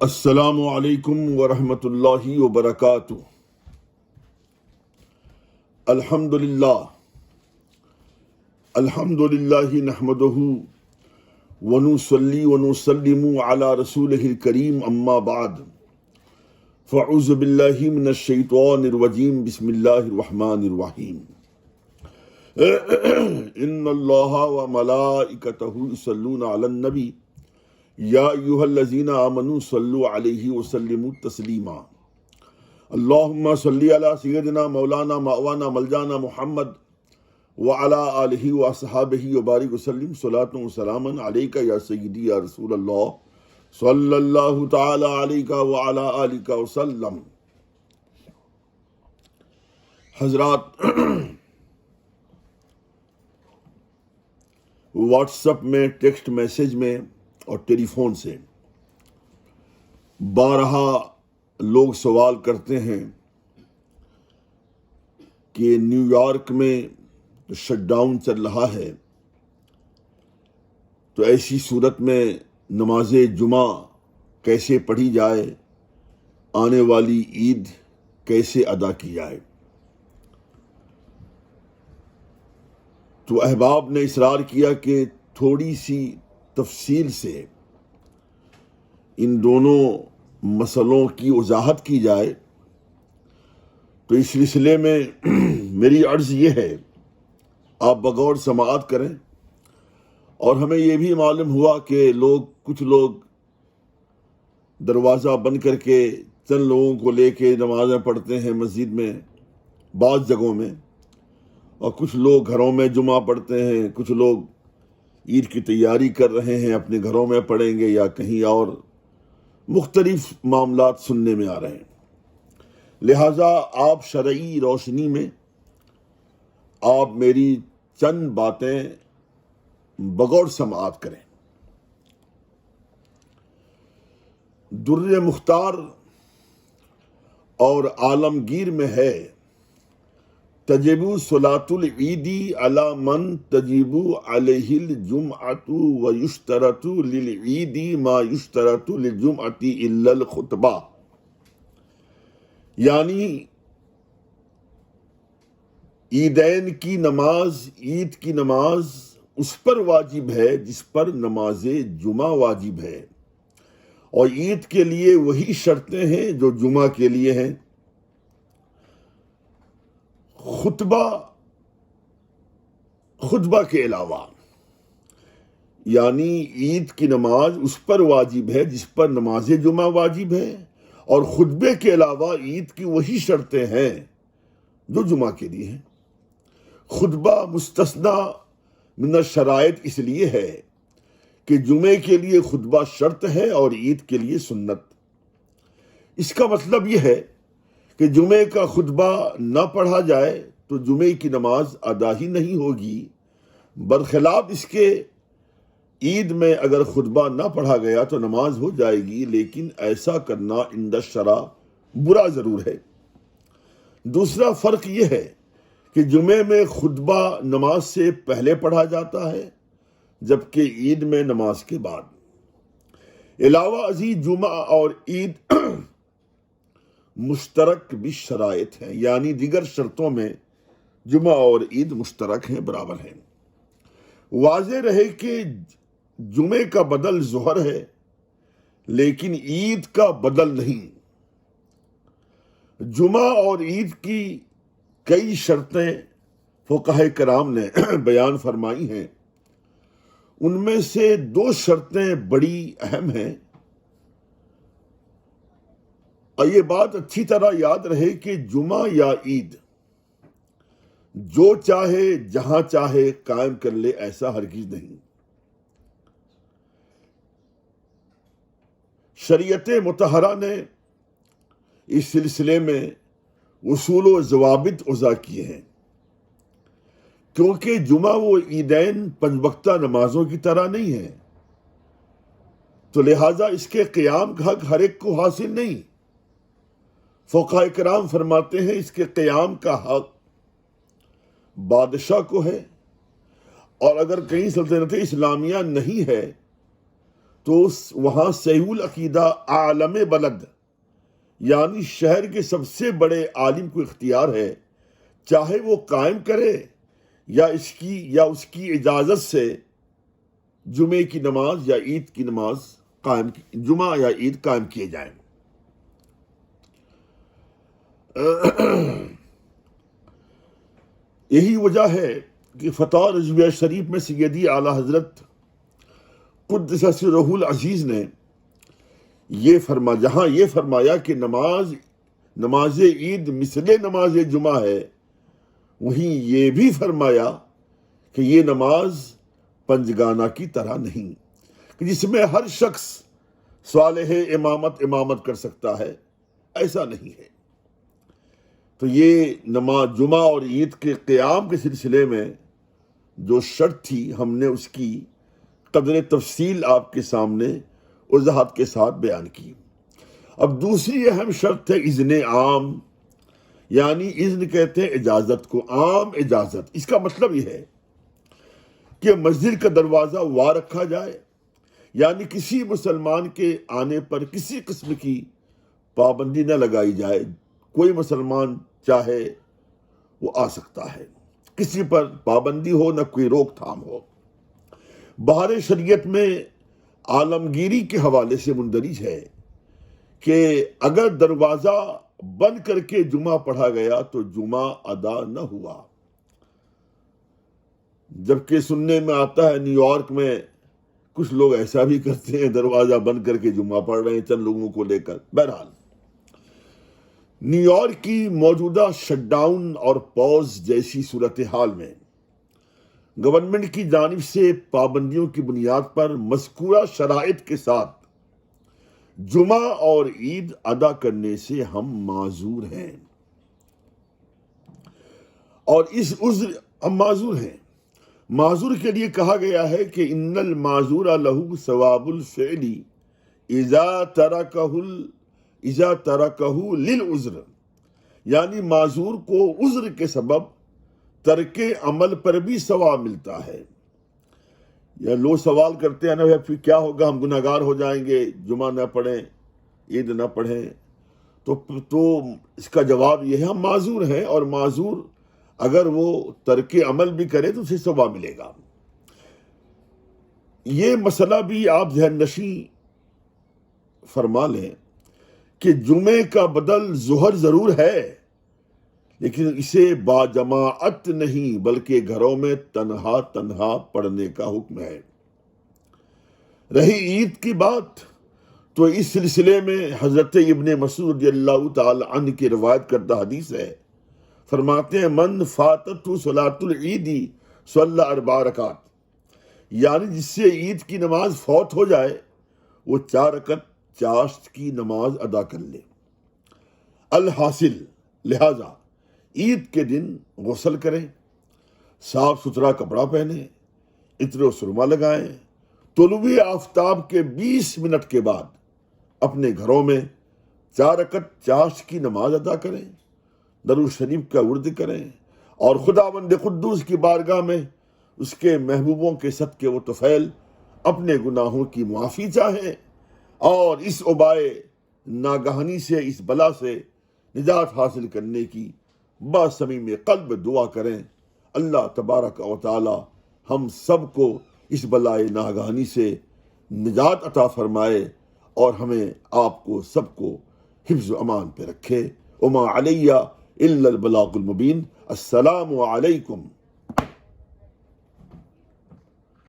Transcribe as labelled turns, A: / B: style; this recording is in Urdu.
A: السلام علیکم ورحمۃ اللہ وبرکاتہ۔ الحمد للہ نحمدہ ونصلی ونسلم علی رسولہ الکریم، اما بعد فاعوذ باللہ من الشیطان الرجیم، بسم اللہ الرحمن الرحیم۔ ان اللہ وملائکتہ یصلون علی النبی یا ایھا الذین آمنوا صلوا علیہ وسلموا تسلیما۔ اللہم صلی علی سیدنا مولانا مأوانا ملجانا محمد وعلی آلہ واصحابہ وبارک وسلم، صلاۃ و سلاما علیک یا سیدی یا رسول اللہ، صلی اللہ تعالی علیک وعلی آلک وسلم۔ حضرات، واٹس ایپ میں، ٹیکسٹ میسج میں اور ٹیلی فون سے بارہا لوگ سوال کرتے ہیں کہ نیو یارک میں شٹ ڈاؤن چل رہا ہے، تو ایسی صورت میں نماز جمعہ کیسے پڑھی جائے، آنے والی عید کیسے ادا کی جائے؟ تو احباب نے اصرار کیا کہ تھوڑی سی تفصیل سے ان دونوں مسئلوں کی وضاحت کی جائے۔ تو اس سلسلے میں میری عرض یہ ہے، آپ بغور سماعت کریں۔ اور ہمیں یہ بھی معلوم ہوا کہ کچھ لوگ دروازہ بند کر کے چند لوگوں کو لے کے نمازیں پڑھتے ہیں مسجد میں، بعض جگہوں میں، اور کچھ لوگ گھروں میں جمعہ پڑھتے ہیں، کچھ لوگ عید کی تیاری کر رہے ہیں، اپنے گھروں میں پڑھیں گے یا کہیں اور، مختلف معاملات سننے میں آ رہے ہیں۔ لہٰذا آپ شرعی روشنی میں آپ میری چند باتیں بغور سماعت کریں۔ در مختار اور عالمگیر میں ہے، تجب صلاۃ العید علی من تجب علیہ الجمعۃ ویشترط للعید ما یشترط للجمعۃ الا الخطبہ، یعنی عیدین کی نماز، عید کی نماز اس پر واجب ہے جس پر نماز جمعہ واجب ہے، اور عید کے لیے وہی شرطیں ہیں جو جمعہ کے لیے ہیں۔ خطبہ کے علاوہ، یعنی عید کی نماز اس پر واجب ہے جس پر نماز جمعہ واجب ہے، اور خطبے کے علاوہ عید کی وہی شرطیں ہیں جو جمعہ کے لیے ہیں۔ خطبہ مستثنی من الشرائط اس لیے ہے کہ جمعے کے لیے خطبہ شرط ہے اور عید کے لیے سنت۔ اس کا مطلب یہ ہے کہ جمعے کا خطبہ نہ پڑھا جائے تو جمعے کی نماز ادا ہی نہیں ہوگی، برخلاف اس کے عید میں اگر خطبہ نہ پڑھا گیا تو نماز ہو جائے گی، لیکن ایسا کرنا عند الشرع برا ضرور ہے۔ دوسرا فرق یہ ہے کہ جمعے میں خطبہ نماز سے پہلے پڑھا جاتا ہے، جبکہ عید میں نماز کے بعد۔ علاوہ ازیں جمعہ اور عید مشترک بھی شرائط ہیں، یعنی دیگر شرطوں میں جمعہ اور عید مشترک ہیں، برابر ہیں۔ واضح رہے کہ جمعے کا بدل ظہر ہے، لیکن عید کا بدل نہیں۔ جمعہ اور عید کی کئی شرطیں فقہاء کرام نے بیان فرمائی ہیں، ان میں سے دو شرطیں بڑی اہم ہیں، اور یہ بات اچھی طرح یاد رہے کہ جمعہ یا عید جو چاہے جہاں چاہے قائم کر لے، ایسا ہرگز نہیں۔ شریعت مطہرہ نے اس سلسلے میں اصول و ضوابط وضع کیے ہیں، کیونکہ جمعہ و عیدین پنج وقتہ نمازوں کی طرح نہیں ہے، تو لہٰذا اس کے قیام کا حق ہر ایک کو حاصل نہیں۔ فقہاء کرام فرماتے ہیں اس کے قیام کا حق بادشاہ کو ہے، اور اگر کہیں سلطنت اسلامیہ نہیں ہے تو وہاں صحیح العقیدہ عالم بلد یعنی شہر کے سب سے بڑے عالم کو اختیار ہے، چاہے وہ قائم کرے یا اس کی اجازت سے جمعے کی نماز یا عید کی نماز جمعہ یا عید قائم کیے جائیں۔ یہی وجہ ہے کہ فتح رضویہ شریف میں سیدی اعلیٰ حضرت قدس سرہ العزیز نے یہ فرمایا کہ نماز عید مثل نماز جمعہ ہے، وہیں یہ بھی فرمایا کہ یہ نماز پنجگانہ کی طرح نہیں کہ جس میں ہر شخص صالح امامت کر سکتا ہے، ایسا نہیں ہے۔ تو یہ نماز جمعہ اور عید کے قیام کے سلسلے میں جو شرط تھی، ہم نے اس کی قدر تفصیل آپ کے سامنے وضاحت کے ساتھ بیان کی۔ اب دوسری اہم شرط ہے اذن عام، یعنی اذن کہتے ہیں اجازت کو، عام اجازت۔ اس کا مطلب یہ ہے کہ مسجد کا دروازہ وا رکھا جائے، یعنی کسی مسلمان کے آنے پر کسی قسم کی پابندی نہ لگائی جائے، کوئی مسلمان چاہے وہ آ سکتا ہے، کسی پر پابندی ہو، نہ کوئی روک تھام ہو۔ بہار شریعت میں عالمگیری کے حوالے سے مندرج ہے کہ اگر دروازہ بند کر کے جمعہ پڑھا گیا تو جمعہ ادا نہ ہوا، جبکہ سننے میں آتا ہے نیو یارک میں کچھ لوگ ایسا بھی کرتے ہیں، دروازہ بند کر کے جمعہ پڑھ رہے ہیں چند لوگوں کو لے کر۔ بہرحال نیو یارک کی موجودہ شٹ ڈاؤن اور پاز جیسی صورتحال میں گورنمنٹ کی جانب سے پابندیوں کی بنیاد پر مذکورہ شرائط کے ساتھ جمعہ اور عید ادا کرنے سے ہم معذور ہیں، اور اس عذر ہم معذور ہیں۔ معذور کے لیے کہا گیا ہے کہ ان المعذور لہ ثواب الفعل اذا ترکہ للعذر، یعنی معذور کو عذر کے سبب ترک عمل پر بھی ثواب ملتا ہے۔ یا لوگ سوال کرتے ہیں نا، پھر کیا ہوگا، ہم گناہگار ہو جائیں گے جمعہ نہ پڑھیں عید نہ پڑھیں، تو اس کا جواب یہ ہے ہم معذور ہیں، اور معذور اگر وہ ترک عمل بھی کرے تو اسے ثواب ملے گا۔ یہ مسئلہ بھی آپ ذہن نشیں فرما لیں کہ جمعے کا بدل ظہر ضرور ہے، لیکن اسے با جماعت نہیں بلکہ گھروں میں تنہا پڑھنے کا حکم ہے۔ رہی عید کی بات، تو اس سلسلے میں حضرت ابن مسعود رضی اللہ تعالی عنہ کی روایت کردہ حدیث ہے، فرماتے ہیں من فاتتہ صلاۃ العید صلی 4 رکعات، یعنی جس سے عید کی نماز فوت ہو جائے وہ 4 رکعت چاشت کی نماز ادا کر لے۔ الحاصل، لہذا عید کے دن غسل کریں، صاف ستھرا کپڑا پہنیں، عطر و سرما لگائیں، طلوع آفتاب کے 20 منٹ کے بعد اپنے گھروں میں 4 رکعت چاشت کی نماز ادا کریں، درود شریف کا ورد کریں، اور خداوند قدوس کی بارگاہ میں اس کے محبوبوں کے صدقے و طفیل اپنے گناہوں کی معافی چاہیں، اور اس وبائے ناگہانی سے، اس بلا سے نجات حاصل کرنے کی باصمیم قلب دعا کریں۔ اللہ تبارک و تعالی ہم سب کو اس بلائے ناگہانی سے نجات عطا فرمائے، اور ہمیں آپ کو سب کو حفظ و امان پہ رکھے۔ وما علیہ الا البلاغ المبین۔ السلام علیکم۔